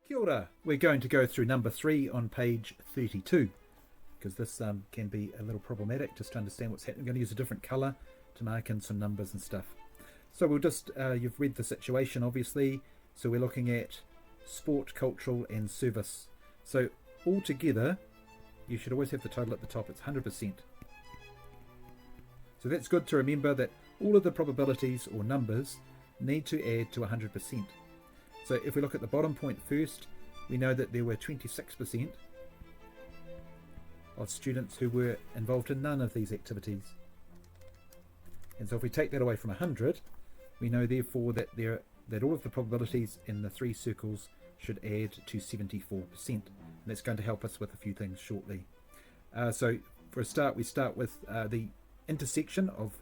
Kia ora. We're going to go through number 3 on page 32 because this can be a little problematic just to understand what's happening. I'm going to use a different colour to mark in some numbers and stuff. So we'll just, you've read the situation obviously, so we're looking at sport, cultural and service. So altogether, you should always have the total at the top, it's 100%. So that's good to remember that all of the probabilities or numbers need to add to 100%. So if we look at the bottom point first, we know that there were 26% of students who were involved in none of these activities. And so if we take that away from 100, we know therefore that all of the probabilities in the 3 circles should add to 74%. And that's going to help us with a few things shortly. So for a start, we start with the intersection of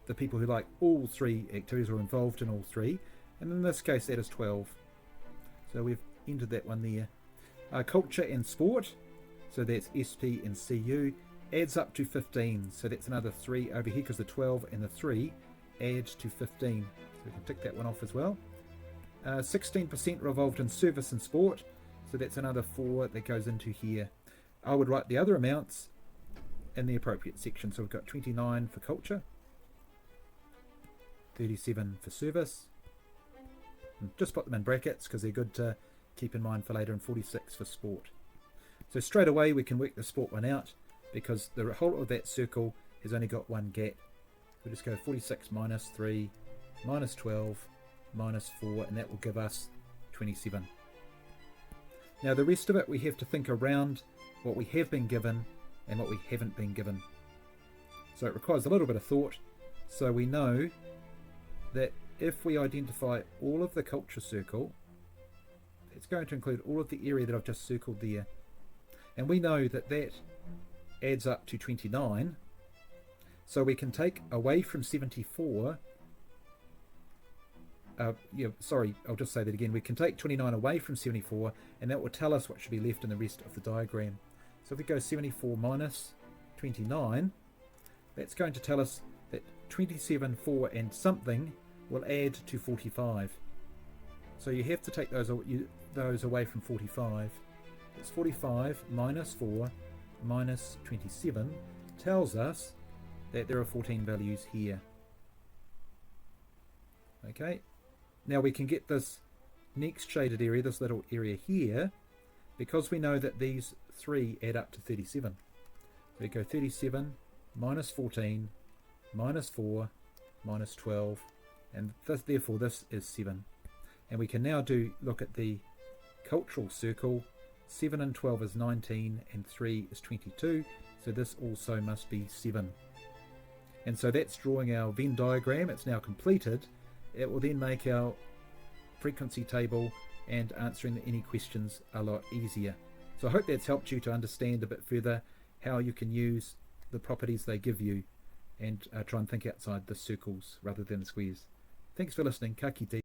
the people who like all 3 activities or involved in all 3. And in this case, that is 12. So we've entered that one there. Culture and sport, so that's SP and CU, adds up to 15. So that's another 3 over here because the 12 and the 3 add to 15. So we can tick that one off as well. 16% are involved in service and sport. So that's another 4 that goes into here. I would write the other amounts in the appropriate section. So we've got 29 for culture, 37 for service. And just put them in brackets because they're good to keep in mind for later, and 46 for sport. So straight away we can work the sport one out because the whole of that circle has only got one gap. We'll just go 46 minus 3 minus 12 minus 4, and that will give us 27. Now the rest of it we have to think around what we have been given and what we haven't been given. So it requires a little bit of thought. So we know that if we identify all of the culture circle, it's going to include all of the area that I've just circled there. And we know that that adds up to 29. So we can take away from 74, I'll just say that again. We can take 29 away from 74, and that will tell us what should be left in the rest of the diagram. So if we go 74 minus 29, that's going to tell us that 27, 4 and something will add to 45. So you have to take those away from 45. It's 45 minus 4 minus 27 tells us that there are 14 values here. Okay, now we can get this next shaded area, this little area here, because we know that these 3 add up to 37. So we go 37 minus 14 minus 4 minus 12, and therefore this is 7. And we can now look at the cultural circle. 7 and 12 is 19 and 3 is 22, so this also must be 7. And so that's drawing our Venn diagram. It's now completed. It will then make our frequency table and answering any questions a lot easier. So I hope that's helped you to understand a bit further how you can use the properties they give you and try and think outside the circles rather than the squares. Thanks for listening. Ka kite.